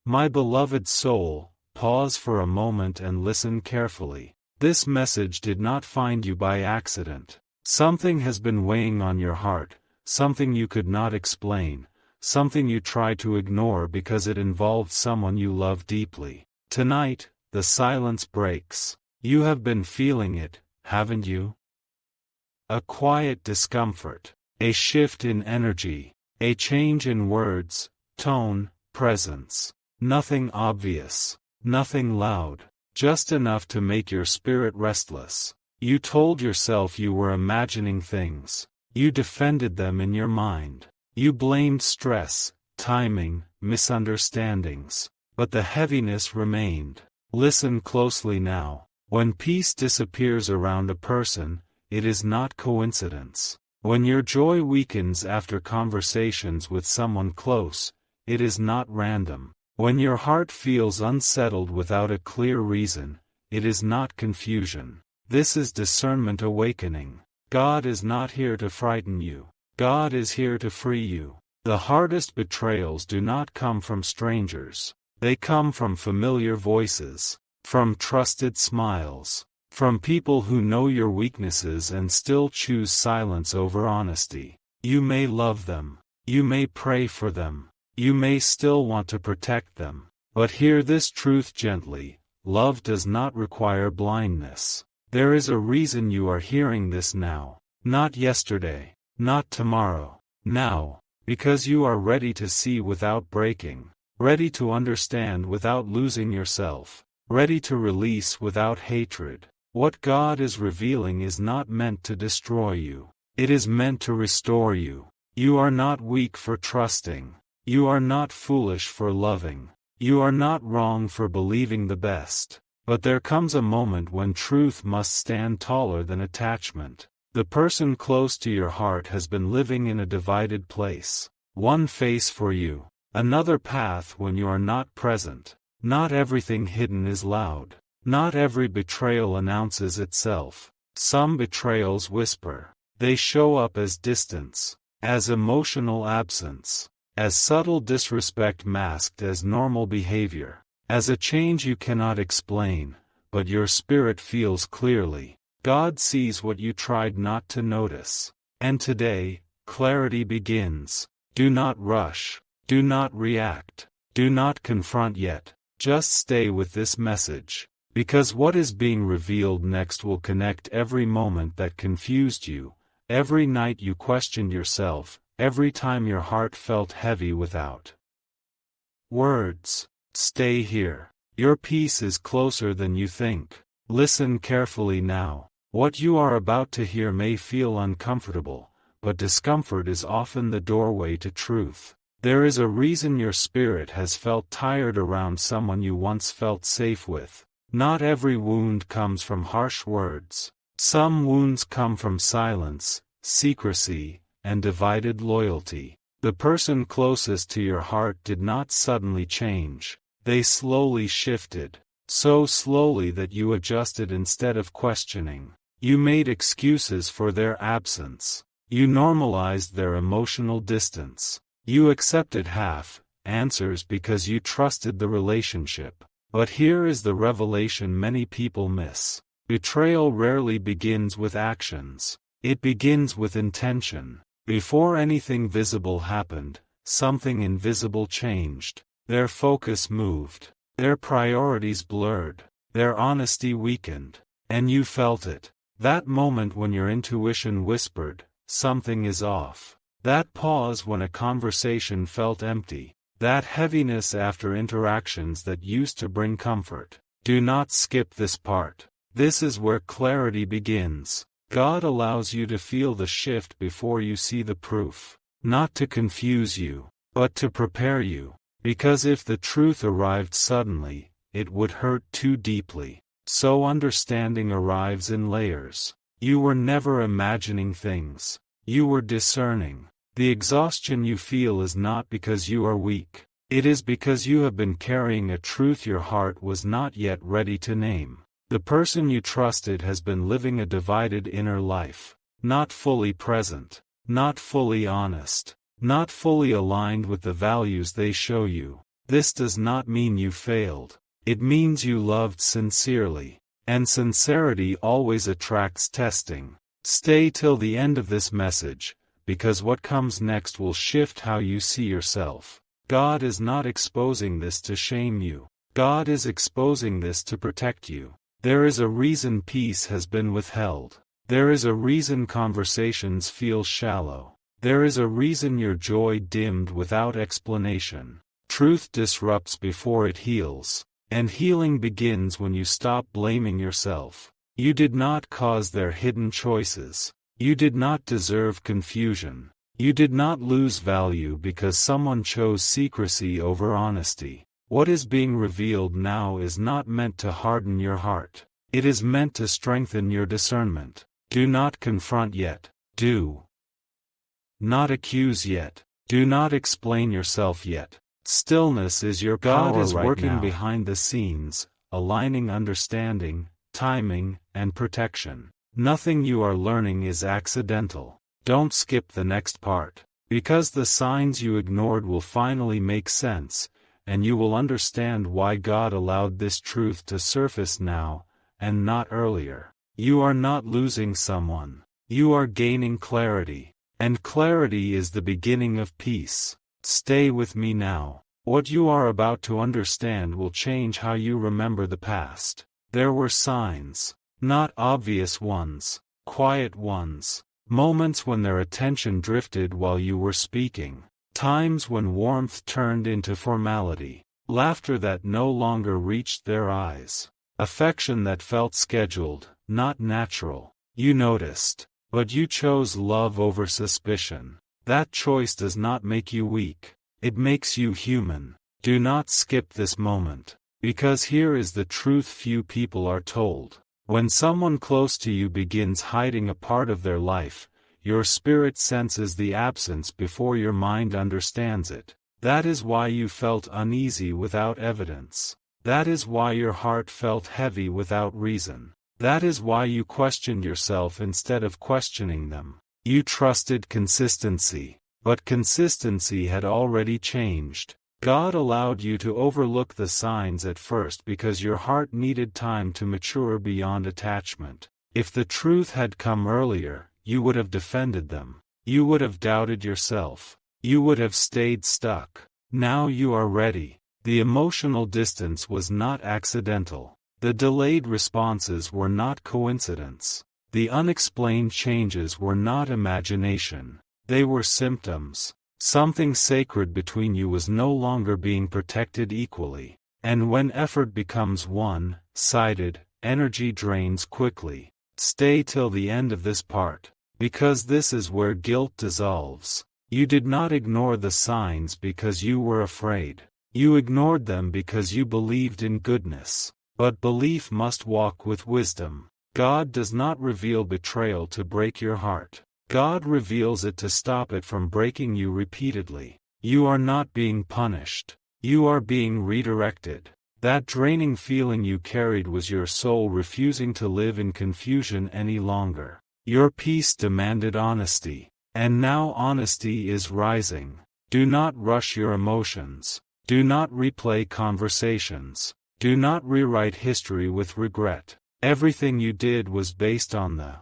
My beloved soul, pause for a moment and listen carefully. This message did not find you by accident. Something has been weighing on your heart, something you could not explain, something you tried to ignore because it involved someone you love deeply. Tonight, the silence breaks. You have been feeling it, haven't you? A quiet discomfort, a shift in energy, a change in words, tone, presence. Nothing obvious, nothing loud, just enough to make your spirit restless. You told yourself you were imagining things. You defended them in your mind. You blamed stress, timing, misunderstandings. But the heaviness remained. Listen closely now. When peace disappears around a person, it is not coincidence. When your joy weakens after conversations with someone close, it is not random. When your heart feels unsettled without a clear reason, it is not confusion. This is discernment awakening. God is not here to frighten you. God is here to free you. The hardest betrayals do not come from strangers. They come from familiar voices, from trusted smiles, from people who know your weaknesses and still choose silence over honesty. You may love them. You may pray for them. You may still want to protect them. But hear this truth gently: love does not require blindness. There is a reason you are hearing this now. Not yesterday. Not tomorrow. Now. Because you are ready to see without breaking. Ready to understand without losing yourself. Ready to release without hatred. What God is revealing is not meant to destroy you. It is meant to restore you. You are not weak for trusting. You are not foolish for loving. You are not wrong for believing the best. But there comes a moment when truth must stand taller than attachment. The person close to your heart has been living in a divided place. One face for you, another path when you are not present. Not everything hidden is loud. Not every betrayal announces itself. Some betrayals whisper. They show up as distance, as emotional absence, as subtle disrespect masked as normal behavior, as a change you cannot explain, but your spirit feels clearly. God sees what you tried not to notice. And today, clarity begins. Do not rush. Do not react. Do not confront yet. Just stay with this message. Because what is being revealed next will connect every moment that confused you, every night you questioned yourself, every time your heart felt heavy without words. Stay here. Your peace is closer than you think. Listen carefully now. What you are about to hear may feel uncomfortable, but discomfort is often the doorway to truth. There is a reason your spirit has felt tired around someone you once felt safe with. Not every wound comes from harsh words. Some wounds come from silence, secrecy, and divided loyalty. The person closest to your heart did not suddenly change. They slowly shifted. So slowly that you adjusted instead of questioning. You made excuses for their absence. You normalized their emotional distance. You accepted half answers because you trusted the relationship. But here is the revelation many people miss. Betrayal rarely begins with actions. It begins with intention. Before anything visible happened, something invisible changed. Their focus moved. Their priorities blurred. Their honesty weakened. And you felt it. That moment when your intuition whispered, something is off. That pause when a conversation felt empty. That heaviness after interactions that used to bring comfort. Do not skip this part. This is where clarity begins. God allows you to feel the shift before you see the proof. Not to confuse you, but to prepare you. Because if the truth arrived suddenly, it would hurt too deeply. So understanding arrives in layers. You were never imagining things. You were discerning. The exhaustion you feel is not because you are weak. It is because you have been carrying a truth your heart was not yet ready to name. The person you trusted has been living a divided inner life. Not fully present. Not fully honest. Not fully aligned with the values they show you. This does not mean you failed. It means you loved sincerely. And sincerity always attracts testing. Stay till the end of this message, because what comes next will shift how you see yourself. God is not exposing this to shame you. God is exposing this to protect you. There is a reason peace has been withheld. There is a reason conversations feel shallow. There is a reason your joy dimmed without explanation. Truth disrupts before it heals. And healing begins when you stop blaming yourself. You did not cause their hidden choices. You did not deserve confusion. You did not lose value because someone chose secrecy over honesty. What is being revealed now is not meant to harden your heart. It is meant to strengthen your discernment. Do not confront yet. Do not accuse yet. Do not explain yourself yet. Stillness is your power. God is working behind the scenes, aligning understanding, timing, and protection. Nothing you are learning is accidental. Don't skip the next part, because the signs you ignored will finally make sense, and you will understand why God allowed this truth to surface now, and not earlier. You are not losing someone. You are gaining clarity, and clarity is the beginning of peace. Stay with me now. What you are about to understand will change how you remember the past. There were signs, not obvious ones, quiet ones, moments when their attention drifted while you were speaking, times when warmth turned into formality, laughter that no longer reached their eyes, affection that felt scheduled, not natural. You noticed, but you chose love over suspicion. That choice does not make you weak. It makes you human. Do not skip this moment, because here is the truth few people are told. When someone close to you begins hiding a part of their life, your spirit senses the absence before your mind understands it. That is why you felt uneasy without evidence. That is why your heart felt heavy without reason. That is why you questioned yourself instead of questioning them. You trusted consistency, but consistency had already changed. God allowed you to overlook the signs at first because your heart needed time to mature beyond attachment. If the truth had come earlier, you would have defended them. You would have doubted yourself. You would have stayed stuck. Now you are ready. The emotional distance was not accidental. The delayed responses were not coincidence. The unexplained changes were not imagination. They were symptoms. Something sacred between you was no longer being protected equally. And when effort becomes one-sided, energy drains quickly. Stay till the end of this part, because this is where guilt dissolves. You did not ignore the signs because you were afraid. You ignored them because you believed in goodness. But belief must walk with wisdom. God does not reveal betrayal to break your heart. God reveals it to stop it from breaking you repeatedly. You are not being punished. You are being redirected. That draining feeling you carried was your soul refusing to live in confusion any longer. Your peace demanded honesty. And now honesty is rising. Do not rush your emotions. Do not replay conversations. Do not rewrite history with regret. Everything you did was based on the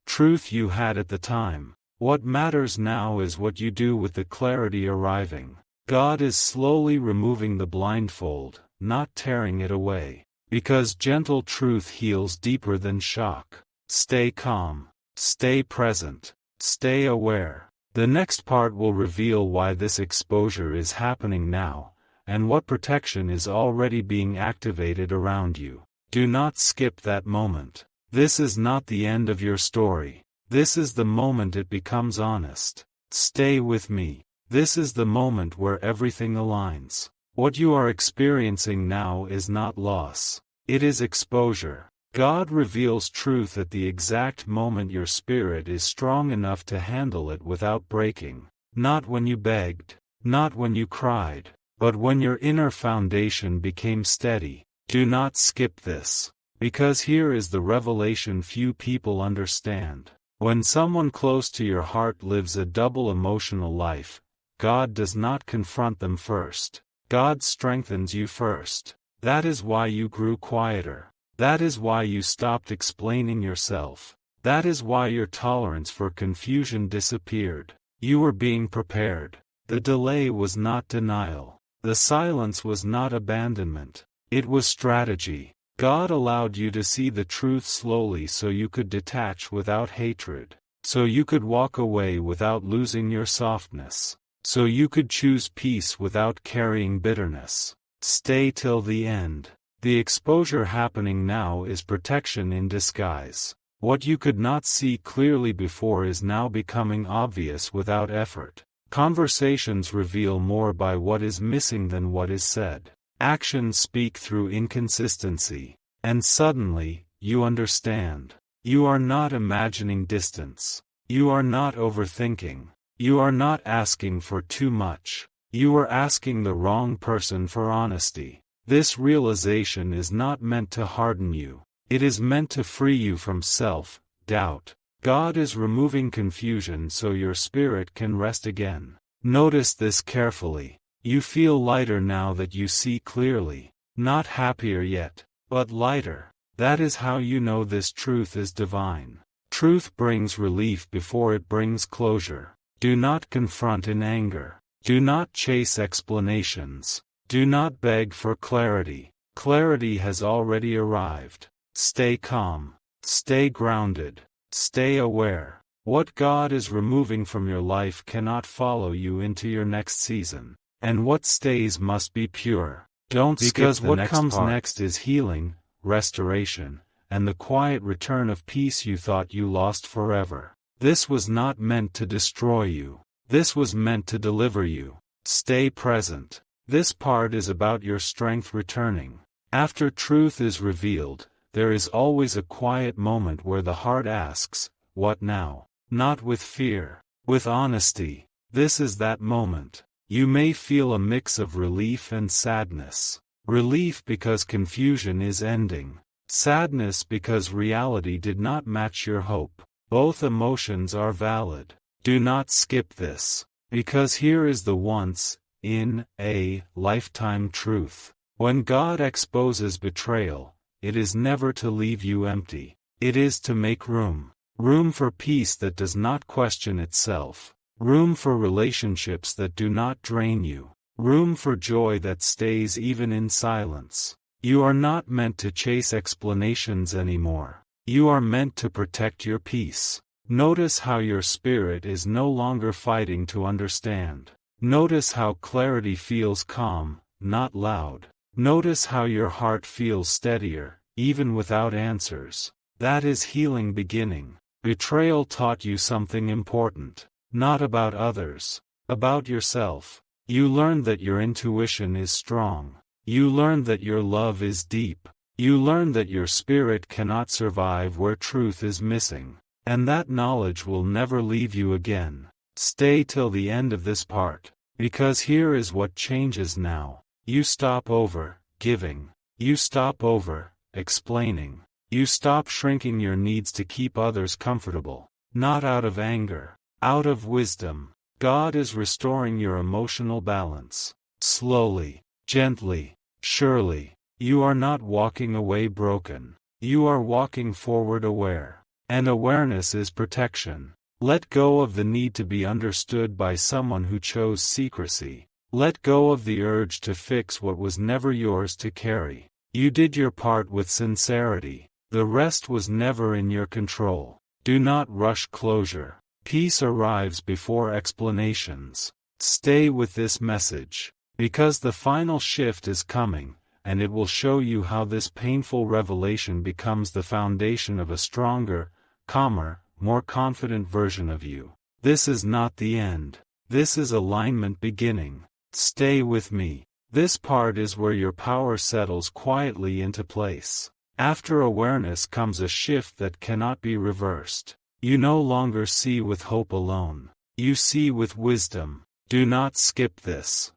truth you had at the time. What matters now is what you do with the clarity arriving. God is slowly removing the blindfold, not tearing it away. Because gentle truth heals deeper than shock. Stay calm. Stay present. Stay aware. The next part will reveal why this exposure is happening now, and what protection is already being activated around you. Do not skip that moment. This is not the end of your story. This is the moment it becomes honest. Stay with me. This is the moment where everything aligns. What you are experiencing now is not loss. It is exposure. God reveals truth at the exact moment your spirit is strong enough to handle it without breaking. Not when you begged. Not when you cried. But when your inner foundation became steady. Do not skip this. Because here is the revelation few people understand. When someone close to your heart lives a double emotional life, God does not confront them first. God strengthens you first. That is why you grew quieter. That is why you stopped explaining yourself. That is why your tolerance for confusion disappeared. You were being prepared. The delay was not denial. The silence was not abandonment. It was strategy. God allowed you to see the truth slowly so you could detach without hatred. So you could walk away without losing your softness. So you could choose peace without carrying bitterness. Stay till the end. The exposure happening now is protection in disguise. What you could not see clearly before is now becoming obvious without effort. Conversations reveal more by what is missing than what is said. Actions speak through inconsistency. And suddenly, you understand. You are not imagining distance. You are not overthinking. You are not asking for too much. You are asking the wrong person for honesty. This realization is not meant to harden you. It is meant to free you from self-doubt. God is removing confusion so your spirit can rest again. Notice this carefully. You feel lighter now that you see clearly. Not happier yet, but lighter. That is how you know this truth is divine. Truth brings relief before it brings closure. Do not confront in anger. Do not chase explanations. Do not beg for clarity. Clarity has already arrived. Stay calm. Stay grounded. Stay aware. What God is removing from your life cannot follow you into your next season. And what stays must be pure. Don't skip the next part. Because what comes next is healing, restoration, and the quiet return of peace you thought you lost forever. This was not meant to destroy you. This was meant to deliver you. Stay present. This part is about your strength returning. After truth is revealed, there is always a quiet moment where the heart asks, "What now?" Not with fear, with honesty. This is that moment. You may feel a mix of relief and sadness. Relief because confusion is ending. Sadness because reality did not match your hope. Both emotions are valid. Do not skip this. Because here is the once-in-a-lifetime truth. When God exposes betrayal, it is never to leave you empty. It is to make room. Room for peace that does not question itself. Room for relationships that do not drain you. Room for joy that stays even in silence. You are not meant to chase explanations anymore. You are meant to protect your peace. Notice how your spirit is no longer fighting to understand. Notice how clarity feels calm, not loud. Notice how your heart feels steadier, even without answers. That is healing beginning. Betrayal taught you something important. Not about others. About yourself. You learned that your intuition is strong. You learned that your love is deep. You learned that your spirit cannot survive where truth is missing. And that knowledge will never leave you again. Stay till the end of this part. Because here is what changes now. You stop over-giving. You stop over-explaining. You stop shrinking your needs to keep others comfortable. Not out of anger. Out of wisdom. God is restoring your emotional balance. Slowly, gently, surely. You are not walking away broken. You are walking forward aware. And awareness is protection. Let go of the need to be understood by someone who chose secrecy. Let go of the urge to fix what was never yours to carry. You did your part with sincerity. The rest was never in your control. Do not rush closure. Peace arrives before explanations. Stay with this message. Because the final shift is coming, and it will show you how this painful revelation becomes the foundation of a stronger, calmer, more confident version of you. This is not the end. This is alignment beginning. Stay with me. This part is where your power settles quietly into place. After awareness comes a shift that cannot be reversed. You no longer see with hope alone. You see with wisdom. Do not skip this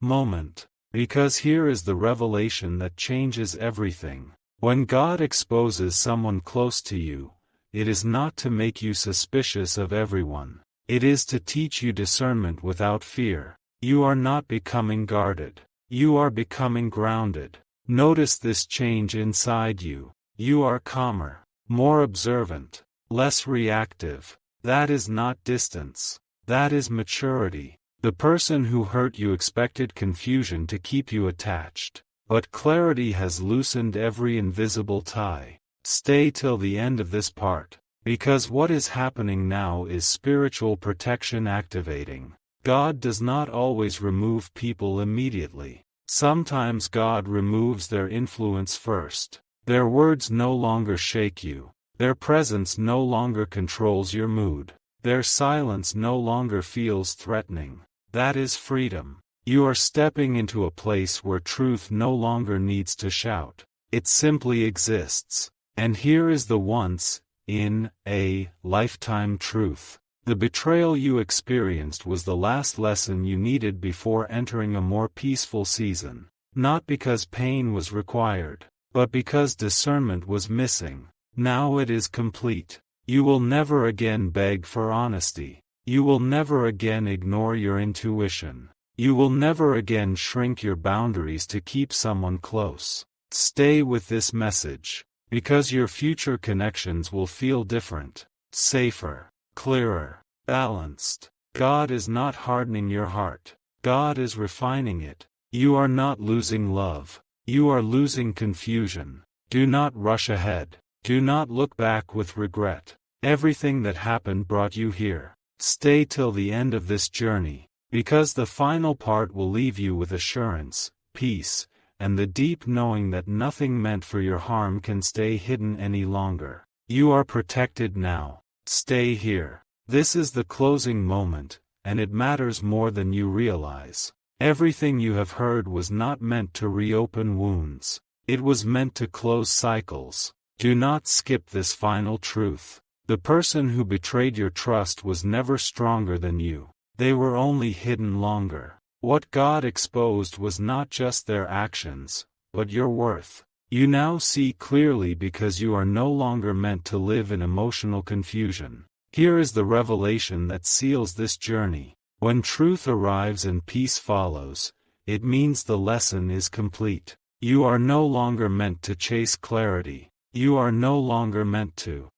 moment. Because here is the revelation that changes everything. When God exposes someone close to you, it is not to make you suspicious of everyone. It is to teach you discernment without fear. You are not becoming guarded. You are becoming grounded. Notice this change inside you. You are calmer, more observant, less reactive. That is not distance. That is maturity. The person who hurt you expected confusion to keep you attached. But clarity has loosened every invisible tie. Stay till the end of this part, because what is happening now is spiritual protection activating. God does not always remove people immediately. Sometimes God removes their influence first. Their words no longer shake you. Their presence no longer controls your mood. Their silence no longer feels threatening. That is freedom. You are stepping into a place where truth no longer needs to shout. It simply exists. And here is the once in a lifetime truth. The betrayal you experienced was the last lesson you needed before entering a more peaceful season. Not because pain was required, but because discernment was missing. Now it is complete. You will never again beg for honesty. You will never again ignore your intuition. You will never again shrink your boundaries to keep someone close. Stay with this message, because your future connections will feel different, safer, clearer, balanced. God is not hardening your heart. God is refining it. You are not losing love. You are losing confusion. Do not rush ahead. Do not look back with regret. Everything that happened brought you here. Stay till the end of this journey, because the final part will leave you with assurance, peace, and the deep knowing that nothing meant for your harm can stay hidden any longer. You are protected now. Stay here. This is the closing moment, and it matters more than you realize. Everything you have heard was not meant to reopen wounds. It was meant to close cycles. Do not skip this final truth. The person who betrayed your trust was never stronger than you. They were only hidden longer. What God exposed was not just their actions, but your worth. You now see clearly because you are no longer meant to live in emotional confusion. Here is the revelation that seals this journey. When truth arrives and peace follows, it means the lesson is complete. You are no longer meant to chase clarity. You are no longer meant to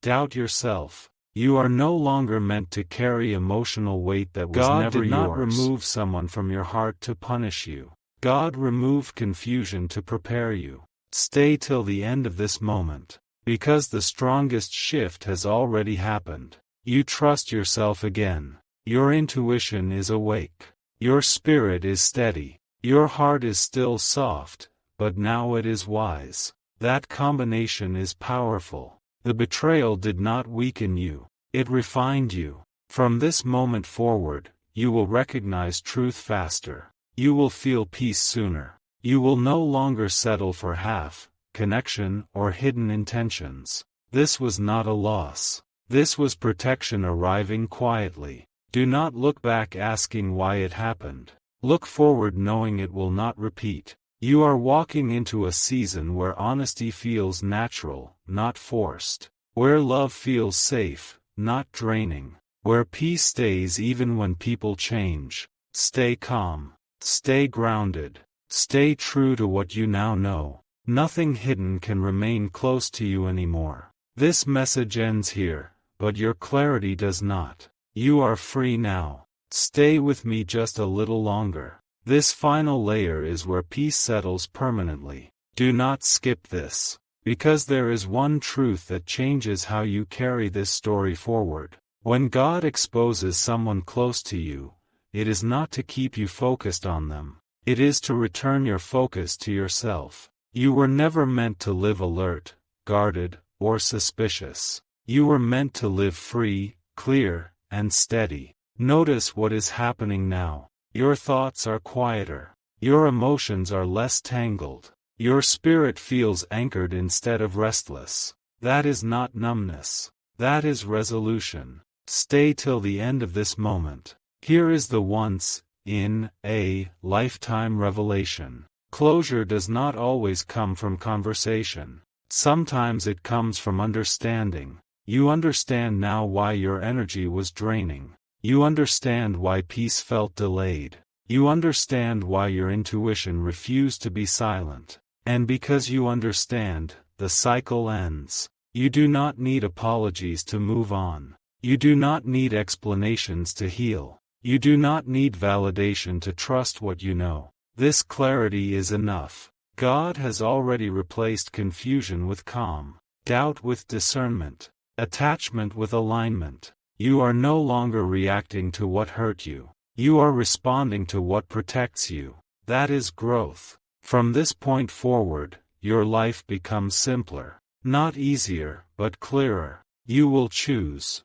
doubt yourself. You are no longer meant to carry emotional weight that was never yours. God did not remove someone from your heart to punish you. God removed confusion to prepare you. Stay till the end of this moment, because the strongest shift has already happened. You trust yourself again. Your intuition is awake. Your spirit is steady. Your heart is still soft, but now it is wise. That combination is powerful. The betrayal did not weaken you. It refined you. From this moment forward, you will recognize truth faster. You will feel peace sooner. You will no longer settle for half connection or hidden intentions. This was not a loss. This was protection arriving quietly. Do not look back asking why it happened. Look forward knowing it will not repeat. You are walking into a season where honesty feels natural, not forced. Where love feels safe, not draining. Where peace stays even when people change. Stay calm. Stay grounded. Stay true to what you now know. Nothing hidden can remain close to you anymore. This message ends here, but your clarity does not. You are free now. Stay with me just a little longer. This final layer is where peace settles permanently. Do not skip this, because there is one truth that changes how you carry this story forward. When God exposes someone close to you, it is not to keep you focused on them. It is to return your focus to yourself. You were never meant to live alert, guarded, or suspicious. You were meant to live free, clear, and steady. Notice what is happening now. Your thoughts are quieter. Your emotions are less tangled. Your spirit feels anchored instead of restless. That is not numbness. That is resolution. Stay till the end of this moment. Here is the once in a lifetime revelation. Closure does not always come from conversation. Sometimes it comes from understanding. You understand now why your energy was draining. You understand why peace felt delayed. You understand why your intuition refused to be silent. And because you understand, the cycle ends. You do not need apologies to move on. You do not need explanations to heal. You do not need validation to trust what you know. This clarity is enough. God has already replaced confusion with calm, doubt with discernment, attachment with alignment. You are no longer reacting to what hurt you. You are responding to what protects you. That is growth. From this point forward, your life becomes simpler. Not easier, but clearer. You will choose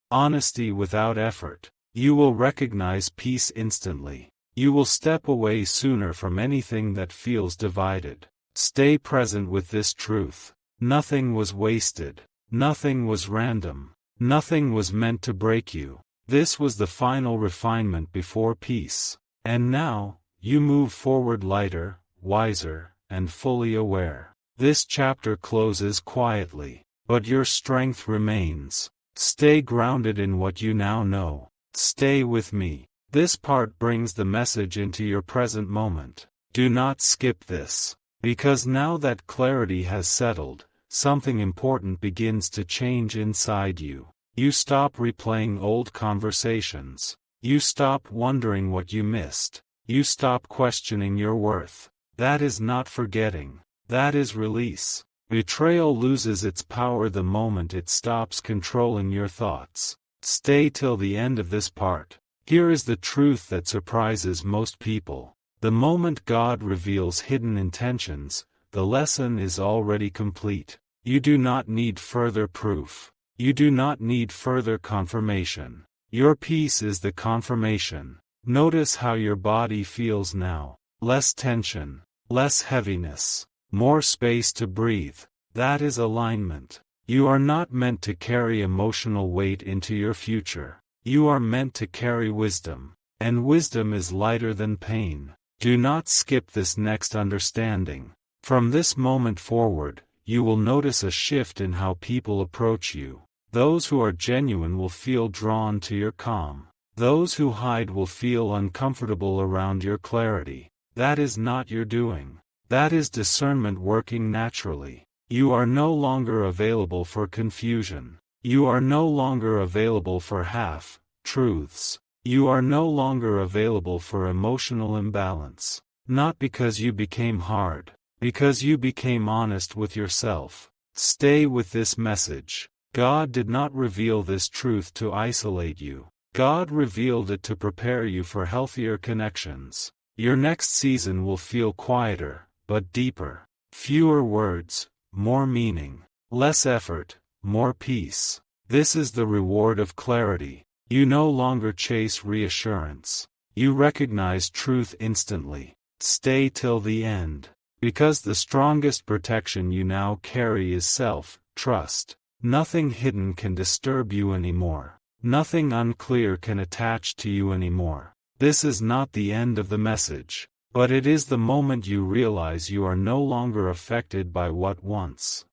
honesty without effort. You will recognize peace instantly. You will step away sooner from anything that feels divided. Stay present with this truth. Nothing was wasted. Nothing was random. Nothing was meant to break you. This was the final refinement before peace. And now, you move forward lighter, wiser, and fully aware. This chapter closes quietly, but your strength remains. Stay grounded in what you now know. Stay with me. This part brings the message into your present moment. Do not skip this. Because now that clarity has settled, something important begins to change inside you. You stop replaying old conversations. You stop wondering what you missed. You stop questioning your worth. That is not forgetting. That is release. Betrayal loses its power the moment it stops controlling your thoughts. Stay till the end of this part. Here is the truth that surprises most people. The moment God reveals hidden intentions, the lesson is already complete. You do not need further proof. You do not need further confirmation. Your peace is the confirmation. Notice how your body feels now. Less tension, less heaviness, more space to breathe. That is alignment. You are not meant to carry emotional weight into your future. You are meant to carry wisdom. And wisdom is lighter than pain. Do not skip this next understanding. From this moment forward, you will notice a shift in how people approach you. Those who are genuine will feel drawn to your calm. Those who hide will feel uncomfortable around your clarity. That is not your doing. That is discernment working naturally. You are no longer available for confusion. You are no longer available for half-truths. You are no longer available for emotional imbalance. Not because you became hard. Because you became honest with yourself. Stay with this message. God did not reveal this truth to isolate you. God revealed it to prepare you for healthier connections. Your next season will feel quieter, but deeper. Fewer words, more meaning. Less effort, more peace. This is the reward of clarity. You no longer chase reassurance. You recognize truth instantly. Stay till the end. Because the strongest protection you now carry is self-trust. Nothing hidden can disturb you anymore. Nothing unclear can attach to you anymore. This is not the end of the message, but it is the moment you realize you are no longer affected by what once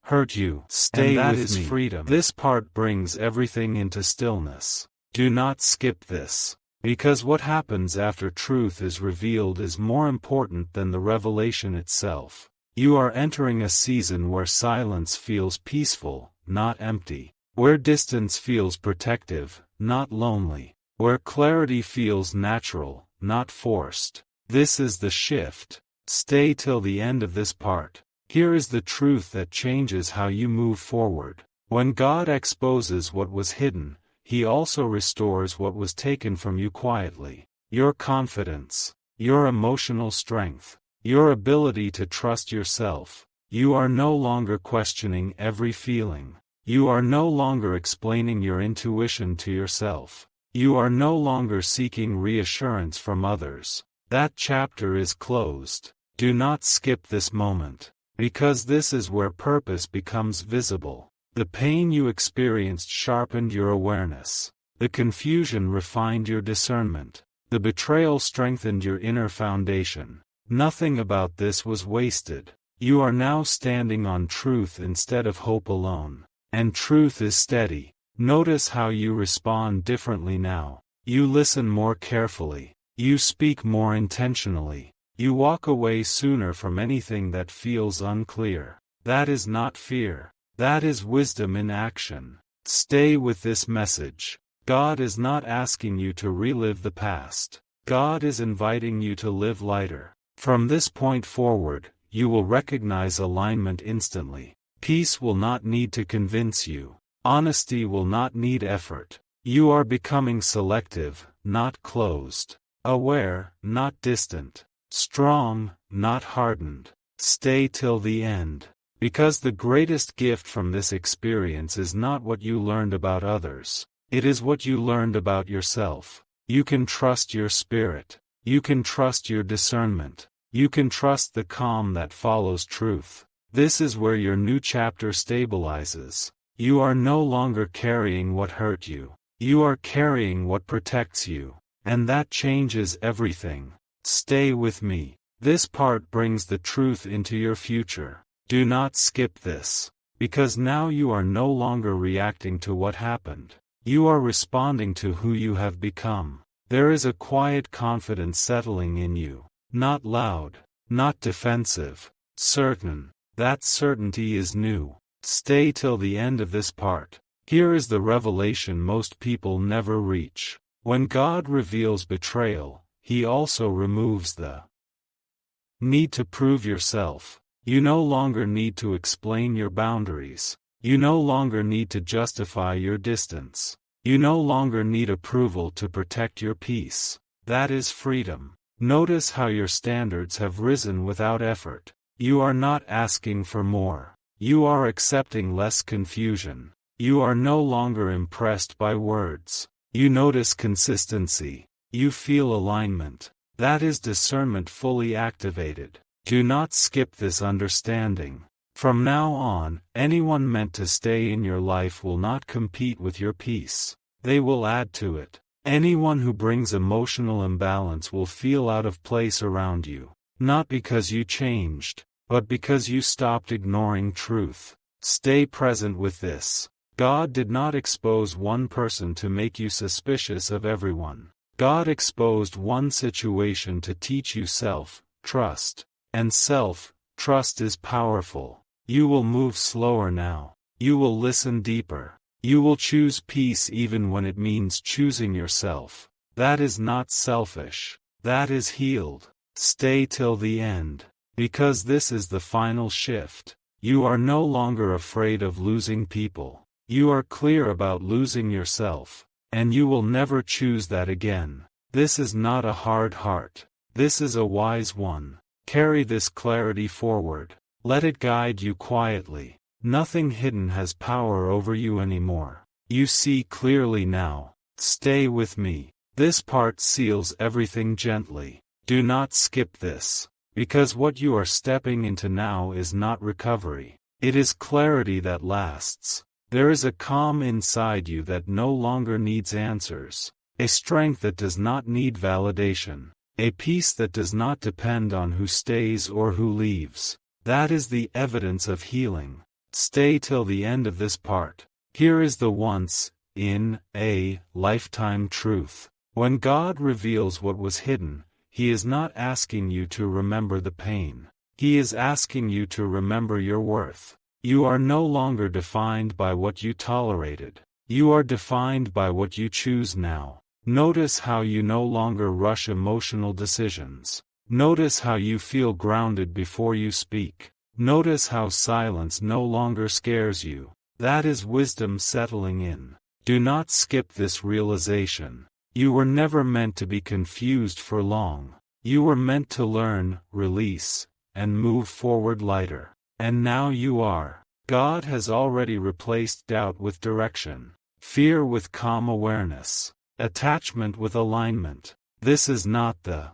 hurt you. Stay with me. Freedom. This part brings everything into stillness. Do not skip this. Because what happens after truth is revealed is more important than the revelation itself. You are entering a season where silence feels peaceful, not empty. Where distance feels protective, not lonely. Where clarity feels natural, not forced. This is the shift. Stay till the end of this part. Here is the truth that changes how you move forward. When God exposes what was hidden, He also restores what was taken from you quietly. Your confidence, your emotional strength, your ability to trust yourself. You are no longer questioning every feeling. You are no longer explaining your intuition to yourself. You are no longer seeking reassurance from others. That chapter is closed. Do not skip this moment. Because this is where purpose becomes visible. The pain you experienced sharpened your awareness. The confusion refined your discernment. The betrayal strengthened your inner foundation. Nothing about this was wasted. You are now standing on truth instead of hope alone. And truth is steady. Notice how you respond differently now. You listen more carefully. You speak more intentionally. You walk away sooner from anything that feels unclear. That is not fear. That is wisdom in action. Stay with this message. God is not asking you to relive the past. God is inviting you to live lighter. From this point forward, you will recognize alignment instantly. Peace will not need to convince you. Honesty will not need effort. You are becoming selective, not closed. Aware, not distant. Strong, not hardened. Stay till the end. Because the greatest gift from this experience is not what you learned about others. It is what you learned about yourself. You can trust your spirit. You can trust your discernment. You can trust the calm that follows truth. This is where your new chapter stabilizes. You are no longer carrying what hurt you. You are carrying what protects you. And that changes everything. Stay with me. This part brings the truth into your future. Do not skip this. Because now you are no longer reacting to what happened. You are responding to who you have become. There is a quiet confidence settling in you. Not loud. Not defensive. Certain. That certainty is new. Stay till the end of this part. Here is the revelation most people never reach. When God reveals betrayal, He also removes the need to prove yourself. You no longer need to explain your boundaries. You no longer need to justify your distance. You no longer need approval to protect your peace. That is freedom. Notice how your standards have risen without effort. You are not asking for more. You are accepting less confusion. You are no longer impressed by words. You notice consistency. You feel alignment. That is discernment fully activated. Do not skip this understanding. From now on, anyone meant to stay in your life will not compete with your peace. They will add to it. Anyone who brings emotional imbalance will feel out of place around you. Not because you changed, but because you stopped ignoring truth. Stay present with this. God did not expose one person to make you suspicious of everyone. God exposed one situation to teach you self-trust. And self-trust is powerful. You will move slower now. You will listen deeper. You will choose peace even when it means choosing yourself. That is not selfish. That is healed. Stay till the end. Because this is the final shift. You are no longer afraid of losing people. You are clear about losing yourself. And you will never choose that again. This is not a hard heart. This is a wise one. Carry this clarity forward. Let it guide you quietly. Nothing hidden has power over you anymore. You see clearly now. Stay with me. This part seals everything gently. Do not skip this. Because what you are stepping into now is not recovery. It is clarity that lasts. There is a calm inside you that no longer needs answers. A strength that does not need validation. A peace that does not depend on who stays or who leaves. That is the evidence of healing. Stay till the end of this part. Here is the once, in, a, lifetime truth. When God reveals what was hidden, He is not asking you to remember the pain. He is asking you to remember your worth. You are no longer defined by what you tolerated. You are defined by what you choose now. Notice how you no longer rush emotional decisions. Notice how you feel grounded before you speak. Notice how silence no longer scares you. That is wisdom settling in. Do not skip this realization. You were never meant to be confused for long. You were meant to learn, release, and move forward lighter. And now you are. God has already replaced doubt with direction, fear with calm awareness, attachment with alignment. This is not the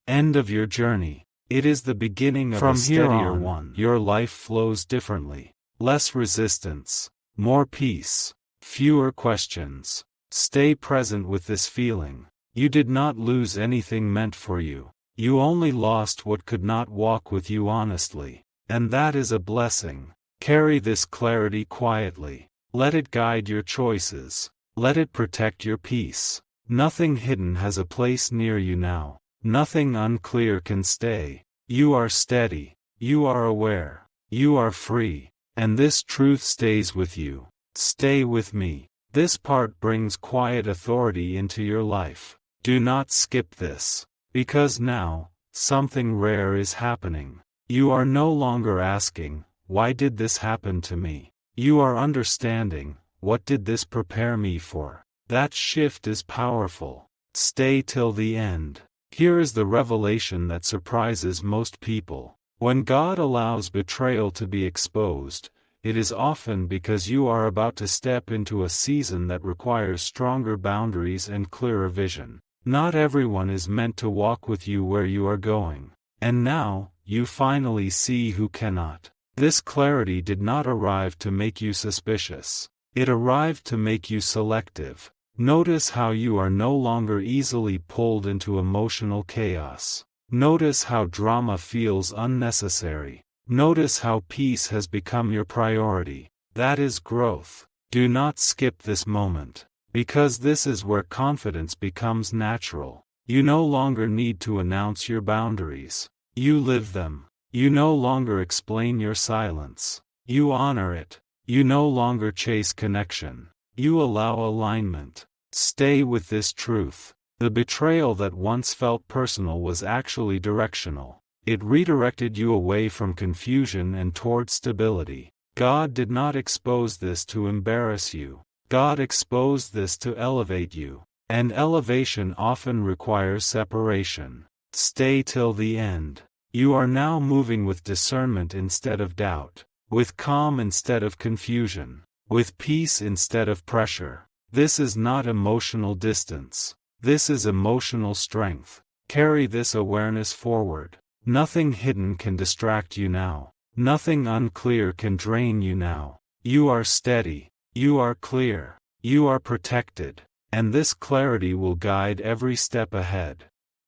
end of your journey. It is the beginning of a steadier one. Your life flows differently. Less resistance, more peace, fewer questions. Stay present with this feeling. You did not lose anything meant for you. You only lost what could not walk with you honestly. And that is a blessing. Carry this clarity quietly. Let it guide your choices. Let it protect your peace. Nothing hidden has a place near you now. Nothing unclear can stay. You are steady. You are aware. You are free. And this truth stays with you. Stay with me. This part brings quiet authority into your life. Do not skip this. Because now, something rare is happening. You are no longer asking, why did this happen to me? You are understanding, what did this prepare me for? That shift is powerful. Stay till the end. Here is the revelation that surprises most people. When God allows betrayal to be exposed, it is often because you are about to step into a season that requires stronger boundaries and clearer vision. Not everyone is meant to walk with you where you are going. And now, you finally see who cannot. This clarity did not arrive to make you suspicious. It arrived to make you selective. Notice how you are no longer easily pulled into emotional chaos. Notice how drama feels unnecessary. Notice how peace has become your priority. That is growth. Do not skip this moment. Because this is where confidence becomes natural. You no longer need to announce your boundaries. You live them. You no longer explain your silence. You honor it. You no longer chase connection. You allow alignment. Stay with this truth. The betrayal that once felt personal was actually directional. It redirected you away from confusion and toward stability. God did not expose this to embarrass you. God exposed this to elevate you. And elevation often requires separation. Stay till the end. You are now moving with discernment instead of doubt. With calm instead of confusion. With peace instead of pressure. This is not emotional distance. This is emotional strength. Carry this awareness forward. Nothing hidden can distract you now. Nothing unclear can drain you now. You are steady. You are clear. You are protected. And this clarity will guide every step ahead.